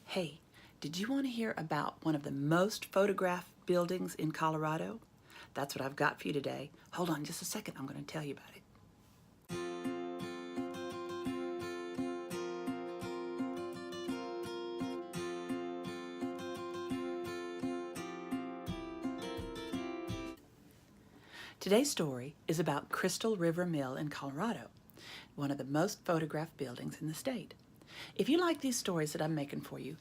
Hey, did you want to hear about one of the most photographed buildings in Colorado? That's what I've got for you today. Hold on just a second, I'm going to tell you about it. Today's story is about Crystal River Mill in Colorado, one of the most photographed buildings in the state. If you like these stories that I'm making for you,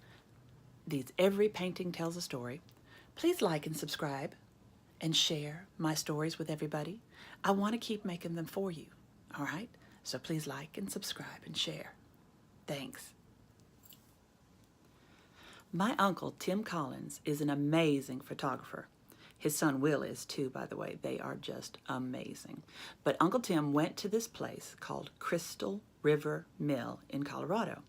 every painting tells a story, please like and subscribe and share my stories with everybody. I want to keep making them for you, all right? So please like and subscribe and share. Thanks. My uncle, Tim Collins, is an amazing photographer. His son Will is too, by the way. They are just amazing. But Uncle Tim went to this place called Crystal River Mill in Colorado.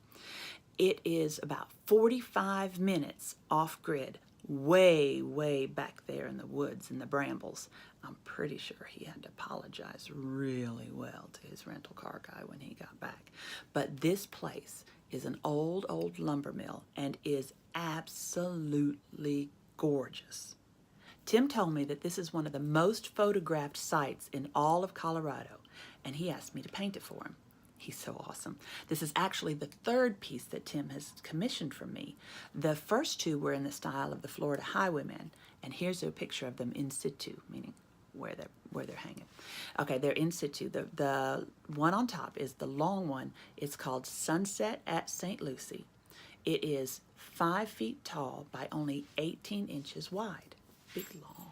It is about 45 minutes off-grid, way, way back there in the woods and the brambles. I'm pretty sure he had to apologize really well to his rental car guy when he got back. But this place is an old, old lumber mill and is absolutely gorgeous. Tim told me that this is one of the most photographed sites in all of Colorado, and he asked me to paint it for him. He's so awesome. This is actually the third piece that Tim has commissioned from me. The first two were in the style of the Florida Highwaymen, and here's a picture of them in situ, meaning where they're hanging. Okay, they're in situ. The one on top is the long one. It's called Sunset at St. Lucie. It is 5 feet tall by only 18 inches wide. Big, long.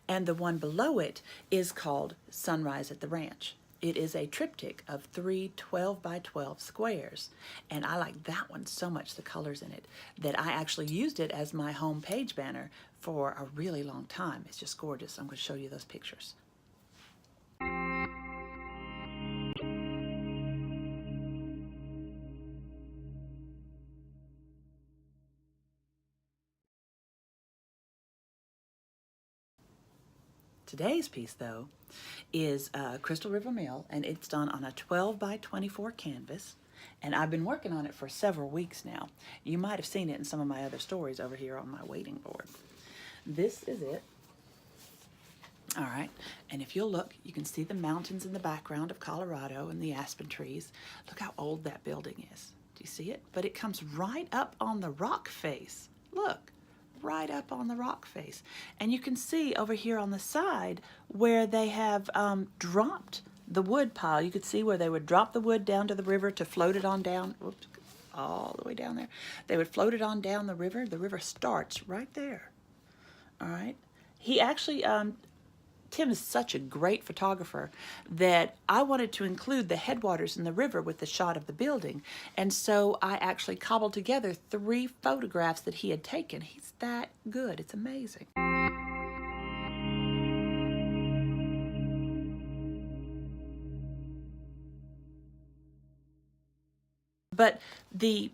And the one below it is called Sunrise at the Ranch. It is a triptych of 3 12 by 12 squares. And I like that one so much, the colors in it, that I actually used it as my home page banner for a really long time. It's just gorgeous. I'm going to show you those pictures. Today's piece, though, is Crystal River Mill, and it's done on a 12 by 24 canvas, and I've been working on it for several weeks now. You might have seen it in some of my other stories over here on my waiting board. This is it. All right, and if you'll look, you can see the mountains in the background of Colorado and the aspen trees. Look how old that building is. Do you see it? But it comes right up on the rock face. Look. Right up on the rock face. And you can see over here on the side where they have dropped the wood pile. You could see where they would drop the wood down to the river to float it on down, whoops, all the way down there. They would float it on down the river. The river starts right there. All right. He actually, Tim is such a great photographer that I wanted to include the headwaters in the river with the shot of the building. And so I actually cobbled together 3 photographs that he had taken. He's that good. It's amazing. But the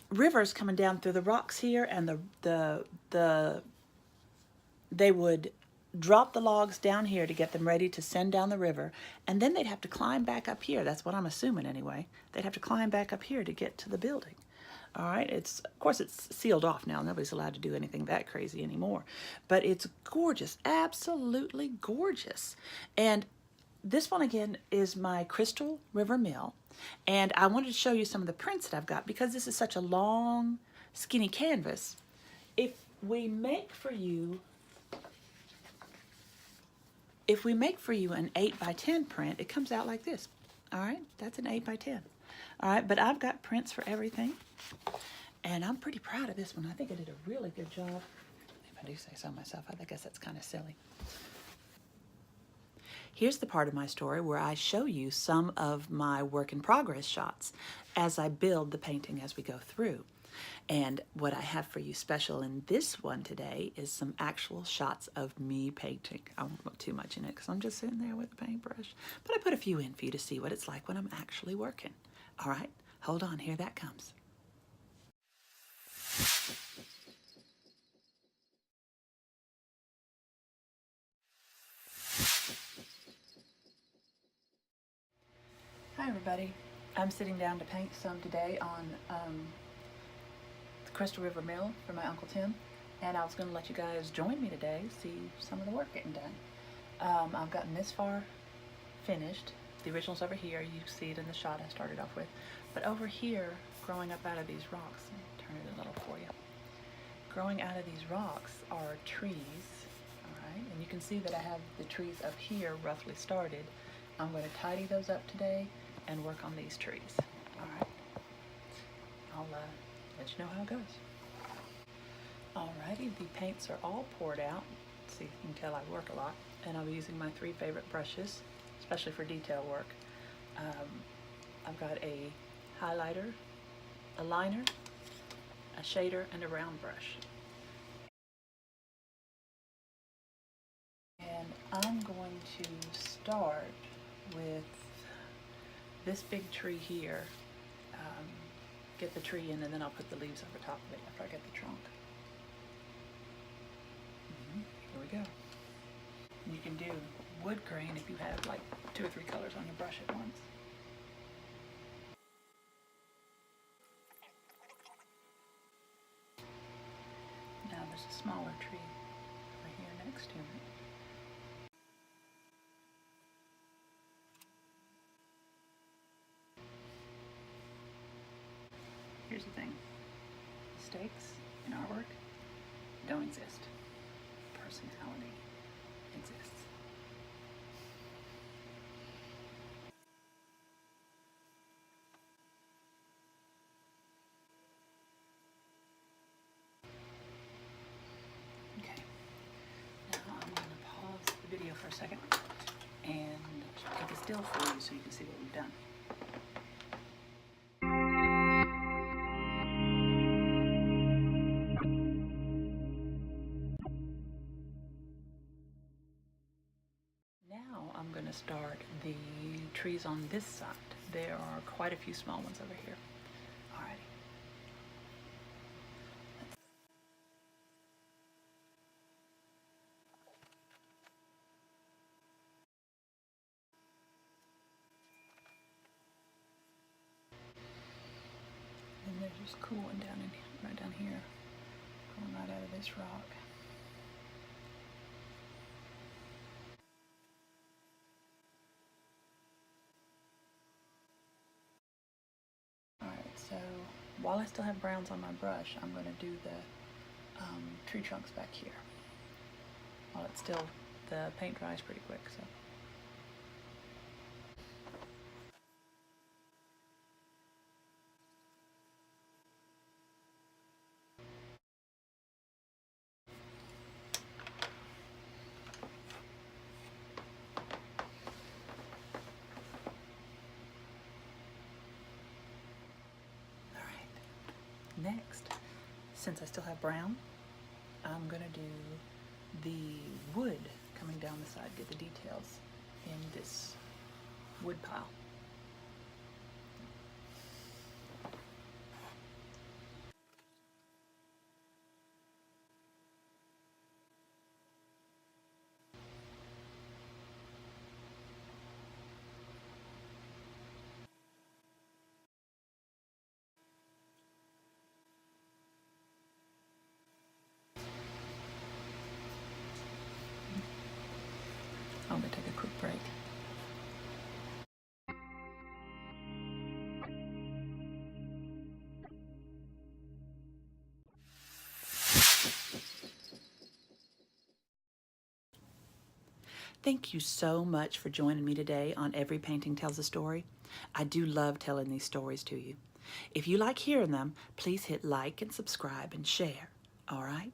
river's coming down through the rocks here, and they would drop the logs down here to get them ready to send down the river, and then they'd have to climb back up here. That's what I'm assuming anyway. They'd have to climb back up here to get to the building. All right, of course it's sealed off now. Nobody's allowed to do anything that crazy anymore. But it's gorgeous, absolutely gorgeous. And this one again is my Crystal River Mill. And I wanted to show you some of the prints that I've got because this is such a long, skinny canvas. If we make for you an 8 by 10 print, it comes out like this. All right, that's an 8 by 10. All right, but I've got prints for everything, and I'm pretty proud of this one. I think I did a really good job. If I do say so myself, I guess that's kind of silly. Here's the part of my story where I show you some of my work in progress shots as I build the painting as we go through. And what I have for you special in this one today is some actual shots of me painting. I won't put too much in it because I'm just sitting there with a paintbrush. But I put a few in for you to see what it's like when I'm actually working. All right, hold on, here that comes. Hi everybody. I'm sitting down to paint some today on Crystal River Mill for my Uncle Tim, and I was going to let you guys join me today, see some of the work getting done. I've gotten this far finished. The original's over here. You see it in the shot I started off with. But over here, growing up out of these rocks, let me turn it a little for you. Growing out of these rocks are trees, all right? And you can see that I have the trees up here roughly started. I'm going to tidy those up today and work on these trees, all right? I'll let you know how it goes. Alrighty, the paints are all poured out. See, you can tell I work a lot. And I'll be using my 3 favorite brushes, especially for detail work. I've got a highlighter, a liner, a shader, and a round brush. And I'm going to start with this big tree here. Get the tree in, and then I'll put the leaves over top of it after I get the trunk. Here we go. You can do wood grain if you have like 2 or 3 colors on your brush at once. Now there's a smaller tree over here next to it. Here's the thing. Mistakes in artwork don't exist. Personality exists. Okay. Now I'm going to pause the video for a second and take a still for you so you can see what we've done. I'm going to start the trees on this side. There are quite a few small ones over here. Alrighty. And there's this cool one down in right down here, going right out of this rock. So while I still have browns on my brush, I'm going to do the tree trunks back here. While it's still, the paint dries pretty quick, so. Next, since I still have brown, I'm going to do the wood coming down the side, get the details in this wood pile. I'm going to take a quick break. Thank you so much for joining me today on Every Painting Tells a Story. I do love telling these stories to you. If you like hearing them, please hit like and subscribe and share, all right?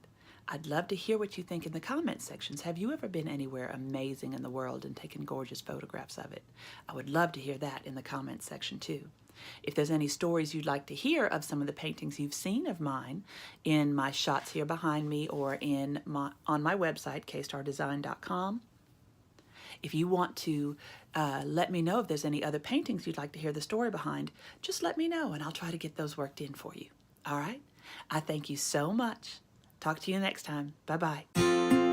I'd love to hear what you think in the comment sections. Have you ever been anywhere amazing in the world and taken gorgeous photographs of it? I would love to hear that in the comment section too. If there's any stories you'd like to hear of some of the paintings you've seen of mine in my shots here behind me or on my website, KStarrDesign.com. If you want to let me know if there's any other paintings you'd like to hear the story behind, just let me know and I'll try to get those worked in for you. All right? I thank you so much. Talk to you next time. Bye-bye.